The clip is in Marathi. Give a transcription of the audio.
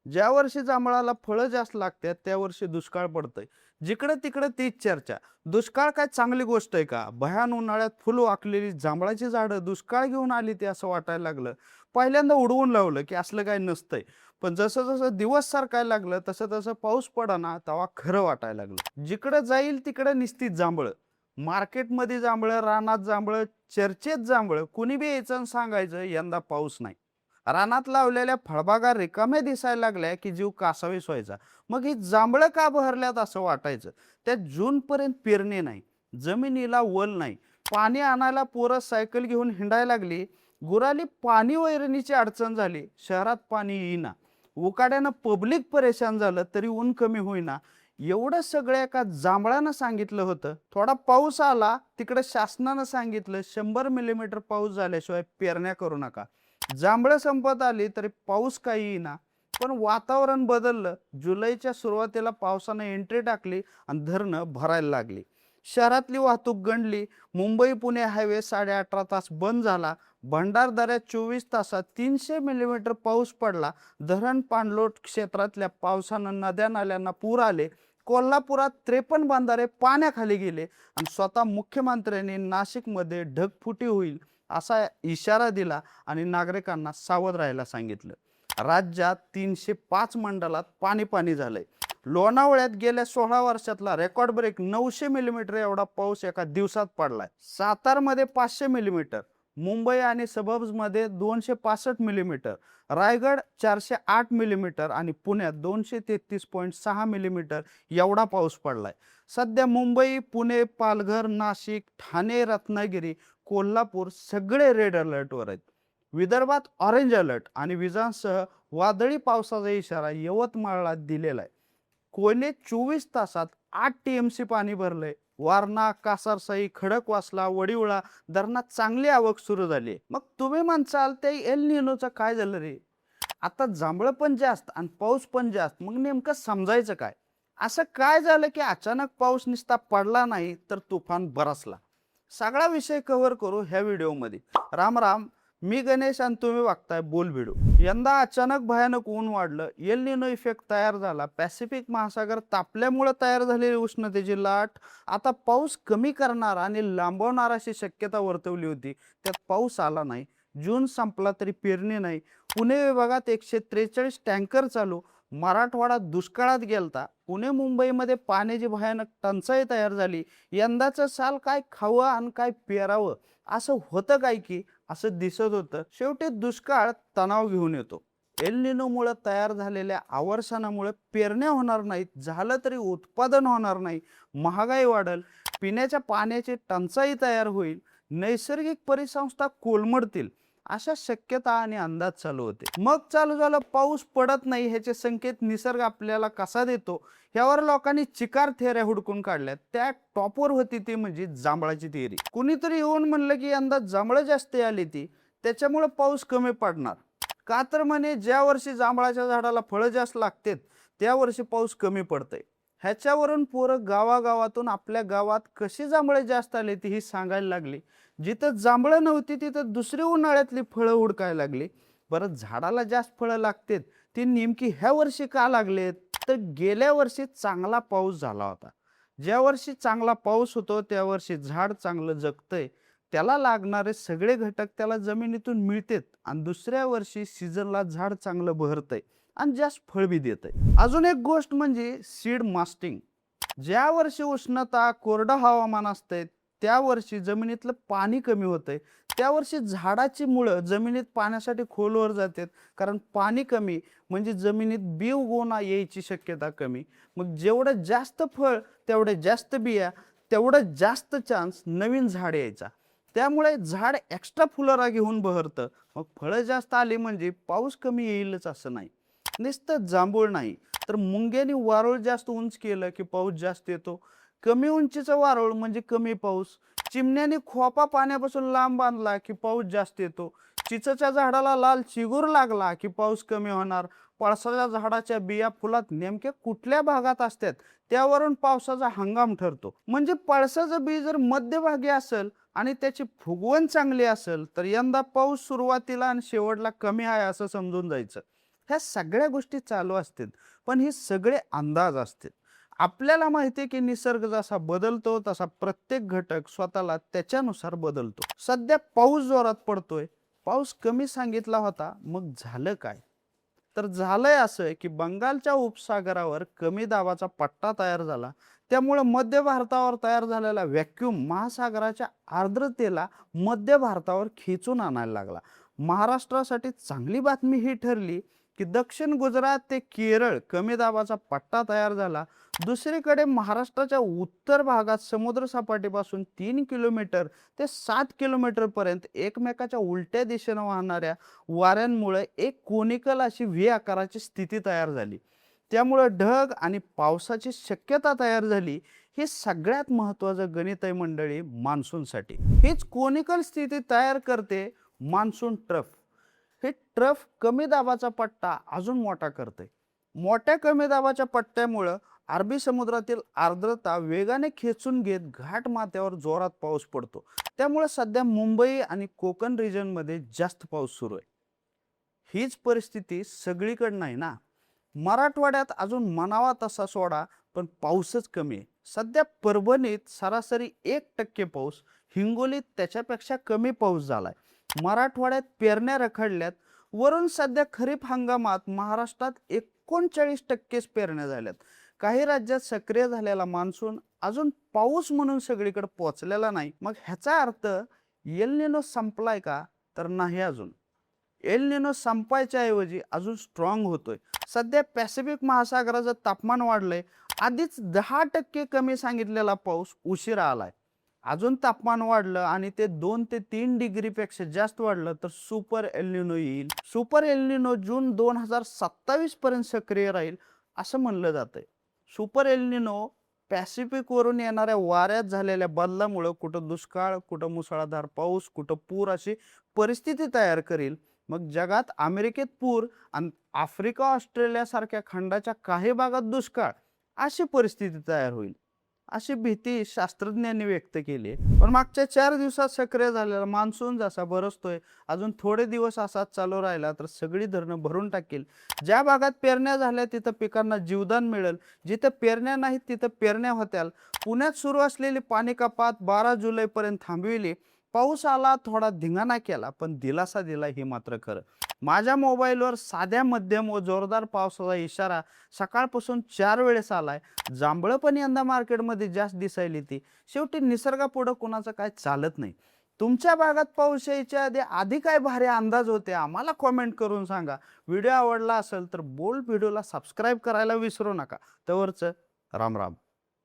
ज्या वर्षी जांभळाला फळं जास्त लागतात त्या वर्षी दुष्काळ पडतंय. जिकडं तिकडं तीच चर्चा. दुष्काळ काय चांगली गोष्ट आहे का? भयान उन्हाळ्यात फुल वाकलेली जांभळाची झाडं दुष्काळ घेऊन आली ते असं वाटायला लागलं. पहिल्यांदा उडवून लावलं की असलं काही नसतंय. पण जसं दिवस सरकायला लागलं तसं पाऊस पडाना तेव्हा खरं वाटायला लागलं. जिकडं जाईल तिकडं निस्तीच जांभळं. मार्केटमध्ये जांभळं, रानात जांभळं, चर्चेत जांभळं. कुणी बी यायचं आणि सांगायचं यंदा पाऊस नाही. रानात लावलेल्या फळबागा रिकाम्या दिसायला लागल्या की जीव कासावीस व्हायचा. मग ही जांभळं का बहरल्यात असं वाटायचं. त्या जूनपर्यंत पेरणी नाही, जमिनीला वल नाही, पाणी आणायला पोरं सायकल घेऊन हिंडायला लागली. गुराली पाणी वैरणीची अडचण झाली, शहरात पाणी येईना. उकाड्यानं पब्लिक परेशान झालं तरी ऊन कमी होईना. एवढं सगळं एका जांभळानं सांगितलं होतं. थोडा पाऊस आला तिकडे शासनानं सांगितलं 100 मिलीमीटर पाऊस झाल्याशिवाय पेरण्या करू नका. जांभळं संपत आली तरी पाऊस काही येईना. पण वातावरण बदललं. जुलैच्या सुरुवातीला पावसानं एंट्री टाकली आणि धरणं भरायला लागली. शहरातली वाहतूक गंडली. मुंबई पुणे हायवे 18.5 तास बंद झाला. भंडारदऱ्यात 24 तासात 300 मिलीमीटर पाऊस पडला. धरण पाणलोट क्षेत्रातल्या पावसानं नद्या नाल्यांना पूर आले. कोल्हापुरात 53 बंधारे पाण्याखाली गेले आणि स्वतः मुख्यमंत्र्यांनी नाशिकमध्ये ढगफुटी होईल असा इशारा दिला आणि नागरिकांना सावध राहायला सांगितलं. राज्यात 305 मंडलात पाणी पाणी झालंय. लोणावळ्यात गेल्या 16 वर्षातला रेकॉर्ड ब्रेक 900 मिलीमीटर एवढा पाऊस एका दिवसात पडलाय. सातारमध्ये 500 मिलीमीटर, मुंबई आणि सबर्ब्समध्ये 265 मिलीमीटर, रायगड 408 मिलीमीटर आणि पुण्यात 233.6 मिलीमीटर एवढा पाऊस पडलाय. सध्या मुंबई, पुणे, पालघर, नाशिक, ठाणे, रत्नागिरी, कोल्हापूर सगळे रेड अलर्टवर आहेत. विदर्भात ऑरेंज अलर्ट आणि विजांसह वादळी पावसाचा इशारा यवतमाळला दिलेला आहे. कोयनेत 24 तासात 8 TMC पाणी भरलंय. वारणा, कासारसाई, खडकवासला, वडिवळा धरणात चांगली आवक सुरू झाली. मग तुम्ही म्हणसाल ते एल निनोचं काय झालं रे? आता जांभळं पण जास्त आणि पाऊस पण जास्त, मग नेमकं समजायचं काय? असं काय झालं की अचानक पाऊस नुसता पडला नाही तर तुफान बरसला? सगळा विषय कव्हर करू ह्या व्हिडिओमध्ये. राम राम. मी गणेश आणि तुम्ही बघताय बोल व्हिडिओ. यंदा अचानक भयानक ऊन वाढलं. एल निनो इफेक्ट तयार झाला. पॅसिफिक महासागर तापल्यामुळे तयार झालेली उष्णतेची लाट आता पाऊस कमी करणार आणि लांबवणार अशी शक्यता वर्तवली होती. त्यात पाऊस आला नाही. जून संपला तरी पेरणी नाही. पुणे विभागात 143 टँकर चालू. मराठवाडा दुष्काळात गेलता. पुणे मुंबईमध्ये पाण्याची भयानक टंचाई तयार झाली. यंदाचं साल काय खावं आणि काय पेरावं असं होतं काय की असं दिसत होतं. शेवटी दुष्काळ तणाव घेऊन येतो. एल निनोमुळे तयार झालेल्या आवर्षणामुळे पेरण्या होणार नाहीत. झालं तरी उत्पादन होणार नाही. महागाई वाढेल. पिण्याच्या पाण्याची टंचाई तयार होईल. नैसर्गिक परिसंस्था कोलमडतील अशा शक्यता आणि अंदाज चालू होते. मग चालू झालं पाऊस पडत नाही. ह्याचे संकेत निसर्ग आपल्याला कसा देतो यावर लोकांनी चिकार थेऱ्या हुडकून काढल्या. त्या टॉपवर होती ती म्हणजे जांभळाची थिअरी. कुणीतरी येऊन म्हणलं की यंदा जांभळं जास्त आली ती त्याच्यामुळे पाऊस कमी पडणार. का तर म्हणे ज्या वर्षी जांभळाच्या झाडाला फळं जास्त लागतात त्या वर्षी पाऊस कमी पडतंय. ह्याच्यावरून पोरं गावागावातून आपल्या गावात कशी जांभळे जास्त आली ती ही सांगायला लागली. जिथं जांभळं नव्हती तिथं दुसरी उन्हाळ्यातली फळं हुडकायला लागली. बरं, झाडाला जास्त फळं लागतात ती नेमकी ह्या वर्षी का लागलेत? तर गेल्या वर्षी चांगला पाऊस झाला होता. ज्या वर्षी चांगला पाऊस होतो त्या वर्षी झाड चांगलं जगतंय. त्याला लागणारे सगळे घटक त्याला जमिनीतून मिळतात आणि दुसऱ्या वर्षी सीझनला झाड चांगलं बहरतंय आणि जास्त फळ बी देतंय. अजून एक गोष्ट म्हणजे सीड मास्टिंग. ज्या वर्षी उष्णता, कोरडं हवामान असतंय त्या वर्षी जमिनीतलं पाणी कमी होतंय. त्या वर्षी झाडाची मुळं जमिनीत पाण्यासाठी खोलवर जातात. कारण पाणी कमी म्हणजे जमिनीत बी उगवून यायची शक्यता कमी. मग जेवढं जास्त फळ तेवढे जास्त बिया, तेवढं जास्त चान्स नवीन झाड यायचा. त्यामुळे झाड एक्स्ट्रा फुलोरा घेऊन बहरतं. मग फळं जास्त आली म्हणजे पाऊस कमी येईलच असं नाही. नुसतं जांभूळ नाही तर मुंग्याने वारुळ जास्त उंच केलं की पाऊस जास्त येतो. कमी उंचीचं वारुळ म्हणजे कमी पाऊस. चिमण्याने खोपा पाण्यापासून लांब बांधला की पाऊस जास्त येतो. चिचच्या झाडाला लाल चिगूर लागला की पाऊस कमी होणार. पळसाच्या झाडाच्या बिया फुलात नेमक्या कुठल्या भागात असतात त्यावरून पावसाचा हंगाम ठरतो. म्हणजे पळसाचं बी जर मध्यभागी असेल आणि त्याची फुगवण चांगली असेल तर यंदा पाऊस सुरुवातीला आणि शेवटला कमी आहे असं समजून जायचं. ह्या सगळ्या गोष्टी चालू असतात, पण हे सगळे अंदाज असतात. आपल्याला माहिती आहे की निसर्ग जसा बदलतो तसा प्रत्येक घटक स्वतःला त्याच्यानुसार बदलतो. सध्या पाऊस जोरात पडतोय, पाऊस कमी सांगितला होता, मग झालं काय? तर झालंय असं आहे की बंगालच्या उपसागरावर कमी दाबाचा पट्टा तयार झाला. त्यामुळे मध्य भारतावर तयार झालेला व्हॅक्यूम महासागराच्या आर्द्रतेला मध्य भारतावर खेचून आणायला लागला. महाराष्ट्रासाठी चांगली बातमी ही ठरली की दक्षिण गुजरात ते केरळ कमी दाबाचा पट्टा तयार झाला. दुसरीकडे महाराष्ट्राच्या उत्तर भागात समुद्र सपाटीपासून 3 किलोमीटर ते 7 किलोमीटर पर्यंत एकमेकाच्या उलट्या दिशेनं वाहणाऱ्या वाऱ्यांमुळे एक कोनिकल अशी व्ही आकाराची स्थिती तयार झाली. त्यामुळे ढग आणि पावसाची शक्यता तयार झाली. हे सगळ्यात महत्त्वाचं गणित आहे मंडळी मान्सूनसाठी. हीच कोनिकल स्थिती तयार करते मान्सून ट्रफ. हे ट्रफ कमी दाबाचा पट्टा अजून मोठा करते. मोठ्या कमी दाबाच्या पट्ट्यामुळं अरबी समुद्रातील आर्द्रता वेगाने खेचून घेत घाट माथ्यावर जोरात पाऊस पडतो. त्यामुळे सध्या मुंबई आणि कोकण रिजनमध्ये जास्त पाऊस सुरू आहे. हीच परिस्थिती सगळीकडे नाही ना. मराठवाड्यात अजून म्हणावा तसा सोडा, पण पाऊसच कमी आहे. सध्या परभणीत सरासरी 1% पाऊस, हिंगोलीत त्याच्यापेक्षा कमी पाऊस झालाय. मराठवाड्यात पेरण्या रखडल्यात. वरून सध्या खरीप हंगामात महाराष्ट्रात 39%च पेरण्या झाल्यात. काही राज्यात सक्रिय झालेला मान्सून अजून पाऊस म्हणून सगळीकडे पोहोचलेला नाही. मग ह्याचा अर्थ एल निनो संपलाय का? तर नाही अजून. एल निनो संपायच्या ऐवजी अजून स्ट्रॉंग होतोय. सध्या पॅसिफिक महासागराचं तापमान वाढलंय. आधीच 10% कमी सांगितलेला पाऊस उशिरा आलाय. अजून तापमान वाढलं आणि ते 2 ते 3 डिग्रीपेक्षा जास्त वाढलं तर सुपर एल निनो येईल. सुपर एल निनो जून 2027 पर्यंत सक्रिय राहील असं म्हणलं जातंय. सुपर एल निनो पॅसिफिकवरून येणाऱ्या वाऱ्यात झालेल्या बदलामुळे कुठं दुष्काळ, कुठं मुसळधार पाऊस, कुठं पूर अशी परिस्थिती तयार करेल. मग जगात अमेरिकेत पूर आणि आफ्रिका, ऑस्ट्रेलिया सारख्या खंडाच्या काही भागात दुष्काळ अशी परिस्थिती तयार होईल, अशी भीती शास्त्रज्ञांनी व्यक्त केली आहे. पण मागच्या 4 दिवसात सक्रिय झालेला मान्सून जसा बरसतोय, अजून थोडे दिवस असाच चालू राहिला तर सगळी धरणं भरून टाकेल. ज्या भागात पेरण्या झाल्या तिथं पिकांना जीवदान मिळेल. जिथं पेरण्या नाहीत तिथं पेरण्या होत्याल. पुण्यात सुरू असलेली पाणी कपात 12 जुलैपर्यंत थांबविली. पाऊस आला, थोडा धिंगाणा केला, पण दिलासा दिला हे मात्र खरं. माझ्या मोबाईलवर साध्या, मध्यम व जोरदार पावसाचा इशारा सकाळपासून 4 वेळेस आलाय. जांभळं पण यंदा मार्केटमध्ये जास्त दिसायली ती. शेवटी निसर्गापुढं कोणाचं काय चालत नाही. तुमच्या भागात पाऊस यायच्या आधी काय भारी अंदाज होते आम्हाला कॉमेंट करून सांगा. व्हिडिओ आवडला असेल तर बोल्ड व्हिडिओला सबस्क्राईब करायला विसरू नका. तवरचं राम राम.